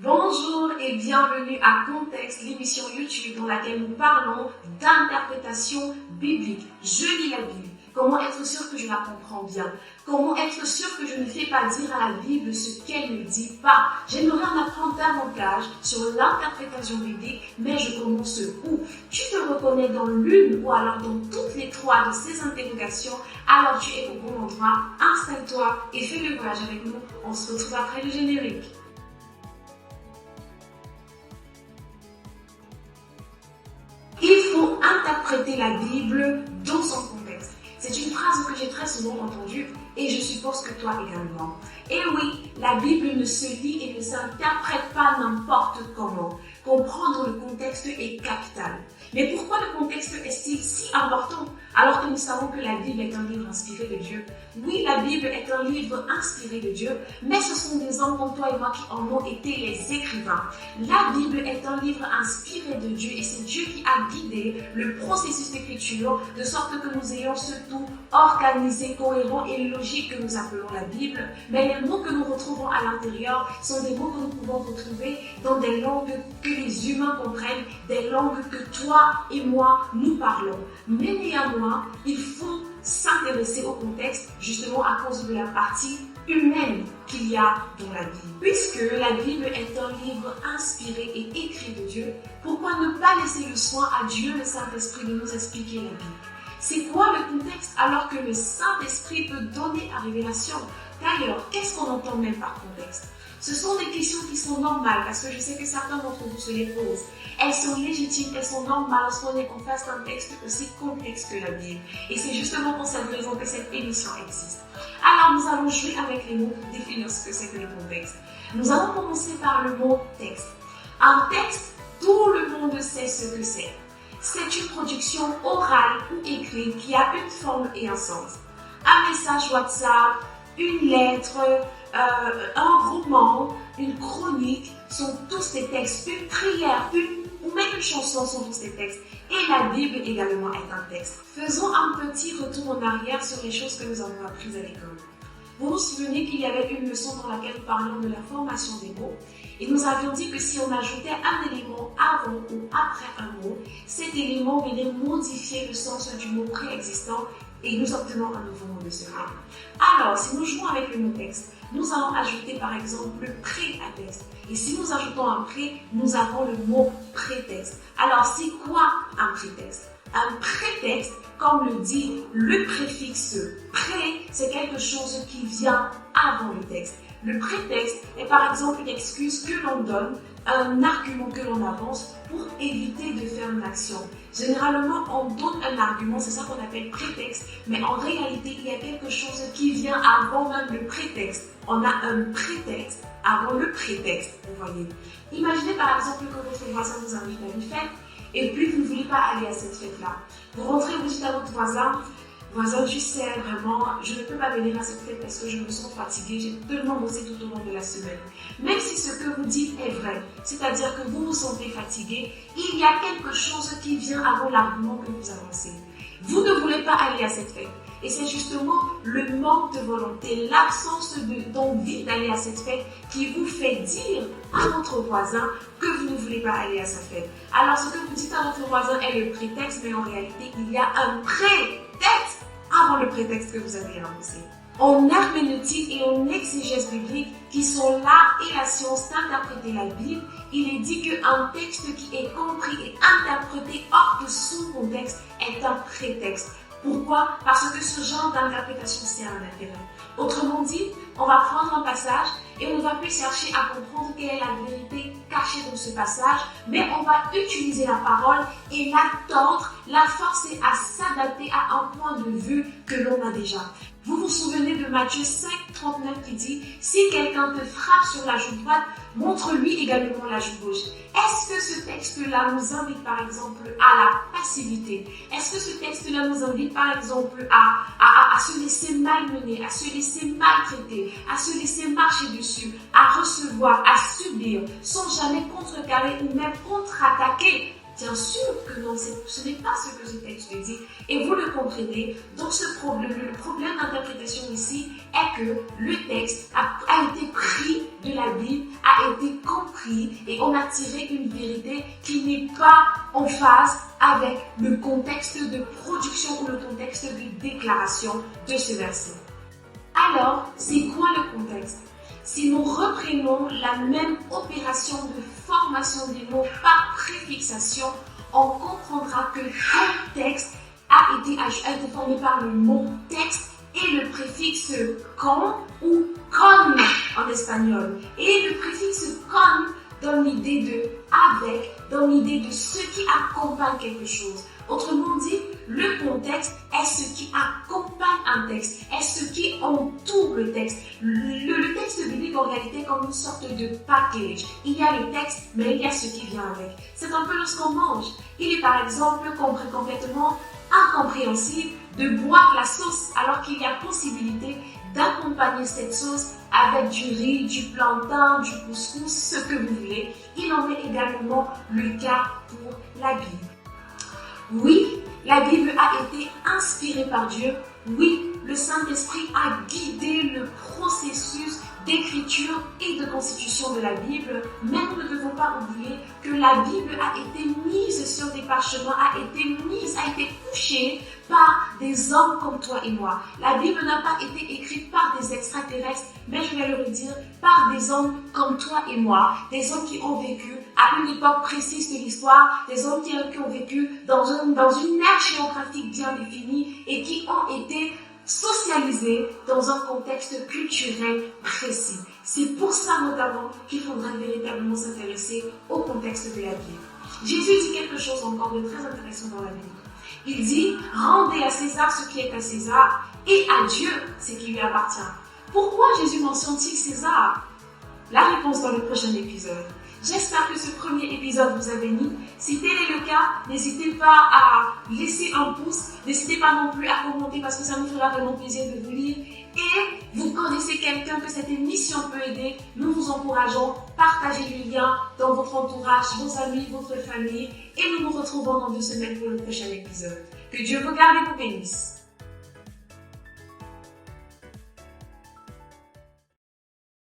Bonjour et bienvenue à Contexte, l'émission YouTube dans laquelle nous parlons d'interprétation biblique. Je lis la Bible. Comment être sûr que je la comprends bien? Comment être sûr que je ne fais pas dire à la Bible ce qu'elle ne dit pas? J'aimerais en apprendre davantage sur l'interprétation biblique, mais je commence où? Tu te reconnais dans l'une ou alors dans toutes les trois de ces interrogations? Alors tu es au bon endroit, installe-toi et fais le voyage avec nous. On se retrouve après le générique. Il faut interpréter la Bible dans son contexte. C'est une phrase que j'ai très souvent entendue et je suppose que toi également. Et oui, la Bible ne se lit et ne s'interprète pas n'importe comment. Comprendre le contexte est capital. Mais pourquoi le contexte est-il si important alors que nous savons que la Bible est un livre inspiré de Dieu? Oui, la Bible est un livre inspiré de Dieu, mais ce sont des hommes comme toi et moi qui en ont été les écrivains. La Bible est un livre inspiré de Dieu et c'est Dieu qui a guidé le processus d'écriture de sorte que nous ayons ce tout organisé, cohérent et logique que nous appelons la Bible. Mais les mots que nous retrouvons à l'intérieur sont des mots que nous pouvons retrouver dans des langues que les humains comprennent, des langues que toi et moi nous parlons. Mais néanmoins, il faut s'intéresser au contexte justement à cause de la partie humaine qu'il y a dans la Bible. Puisque la Bible est un livre inspiré et écrit de Dieu, pourquoi ne pas laisser le soin à Dieu, le Saint-Esprit, de nous expliquer la Bible? C'est quoi le contexte alors que le Saint-Esprit peut donner la révélation? D'ailleurs, qu'est-ce qu'on entend même par contexte? Ce sont des questions qui sont normales parce que je sais que certains d'entre vous se les posent. Elles sont légitimes, elles sont normales lorsqu'on est en face d'un texte aussi complexe que la Bible. Et c'est justement pour cette raison que cette émission existe. Alors nous allons jouer avec les mots pour définir ce que c'est que le contexte. Nous allons commencer par le mot texte. Un texte, tout le monde sait ce que c'est. C'est une production orale ou écrite qui a une forme et un sens. Un message WhatsApp, une lettre, un roman, une chronique sont tous des textes. Une prière, ou même une chanson sont tous des textes. Et la Bible également est un texte. Faisons un petit retour en arrière sur les choses que nous avons apprises à l'école. Vous vous souvenez qu'il y avait une leçon dans laquelle nous parlions de la formation des mots et nous avions dit que si on ajoutait un élément avant ou après un mot, cet élément venait modifier le sens du mot préexistant et nous obtenons un nouveau mot de ce mot. Alors, si nous jouons avec le mot texte, nous allons ajouter par exemple le pré à texte. Et si nous ajoutons un pré, nous avons le mot prétexte. Alors, c'est quoi un prétexte? Un prétexte, comme le dit le préfixe pré, c'est quelque chose qui vient avant le texte. Le prétexte est par exemple une excuse que l'on donne, un argument que l'on avance pour éviter de faire une action. Généralement, on donne un argument, c'est ça qu'on appelle prétexte, mais en réalité, il y a quelque chose qui vient avant même le prétexte. On a un prétexte avant le prétexte, vous voyez. Imaginez par exemple que votre voisin vous invite à une fête et puis vous ne voulez pas aller à cette fête-là. Vous rentrez, vous dites à votre voisin, tu sais, vraiment, je ne peux pas venir à cette fête parce que je me sens fatiguée, j'ai tellement bossé tout au long de la semaine. Même si ce que vous dites est vrai, c'est-à-dire que vous vous sentez fatigué, il y a quelque chose qui vient avant l'argument que vous avancez. Vous ne voulez pas aller à cette fête. Et c'est justement le manque de volonté, l'absence d'envie d'aller à cette fête qui vous fait dire à votre voisin que vous ne voulez pas aller à sa fête. Alors ce que vous dites à votre voisin est le prétexte, mais en réalité, il y a un prétexte avant le prétexte que vous avez avancé. En herméneutique et en exégèse biblique, qui sont l'art et la science d'interpréter la Bible, il est dit qu'un texte qui est compris et interprété hors de son contexte est un prétexte. Pourquoi? Parce que ce genre d'interprétation, c'est un intérêt. Autrement dit, on va prendre un passage et on ne va plus chercher à comprendre quelle est la vérité cachée dans ce passage, mais on va utiliser la parole et la tordre, la forcer à s'adapter à un point de vue que l'on a déjà. Vous vous souvenez de Matthieu 5, 39 qui dit « Si quelqu'un te frappe sur la joue droite, montre-lui également la joue gauche. » Est-ce que ce texte-là nous invite par exemple à la passivité? Est-ce que ce texte-là nous invite par exemple à se laisser malmener, à se laisser maltraiter, à se laisser marcher dessus, à recevoir, à subir, sans jamais contrecarrer ou même contre-attaquer Bien sûr que non, ce n'est pas ce que ce texte dit. Et vous le comprenez. Donc le problème d'interprétation ici est que le texte a été pris de la Bible, a été compris et on a tiré une vérité qui n'est pas en phase avec le contexte de production ou le contexte de déclaration de ce verset. Alors, c'est quoi le contexte? Si nous reprenons la même opération de formation des mots par préfixation, on comprendra que le texte a été formé par le mot texte et le préfixe con ou con en espagnol. Et le préfixe con donne l'idée de avec, donne l'idée de ce qui accompagne quelque chose. Autrement dit, le contexte est ce qui accompagne un texte, est ce qui entoure le texte. Le texte biblique en réalité est comme une sorte de package. Il y a le texte, mais il y a ce qui vient avec. C'est un peu lorsqu'on mange. Il est par exemple complètement incompréhensible de boire la sauce alors qu'il y a possibilité d'accompagner cette sauce avec du riz, du plantain, du couscous, ce que vous voulez. Il en est également le cas pour la Bible. Oui, la Bible a été inspirée par Dieu. Oui, le Saint-Esprit a guidé le processus d'écriture et de constitution de la Bible, mais nous ne devons pas oublier que la Bible a été mise sur des parchemins, a été couchée par des hommes comme toi et moi. La Bible n'a pas été écrite par des extraterrestres, mais je vais le redire, par des hommes comme toi et moi, des hommes qui ont vécu à une époque précise de l'histoire, des hommes qui ont vécu dans une ère géographique bien définie et qui ont été socialisés dans un contexte culturel précis. C'est pour ça notamment qu'il faudra véritablement s'intéresser au contexte de la Bible. Jésus dit quelque chose encore de très intéressant dans la Bible. Il dit « Rendez à César ce qui est à César et à Dieu ce qui lui appartient ». Pourquoi Jésus mentionne-t-il César? La réponse dans le prochain épisode. J'espère que ce premier épisode vous a béni. Si tel est le cas, n'hésitez pas à laisser un pouce. N'hésitez pas non plus à commenter parce que ça nous fera vraiment plaisir de vous lire. Et vous connaissez quelqu'un que cette émission peut aider. Nous vous encourageons. Partagez le lien dans votre entourage, vos amis, votre famille. Et nous nous retrouvons dans 2 semaines pour le prochain épisode. Que Dieu vous garde et vous bénisse.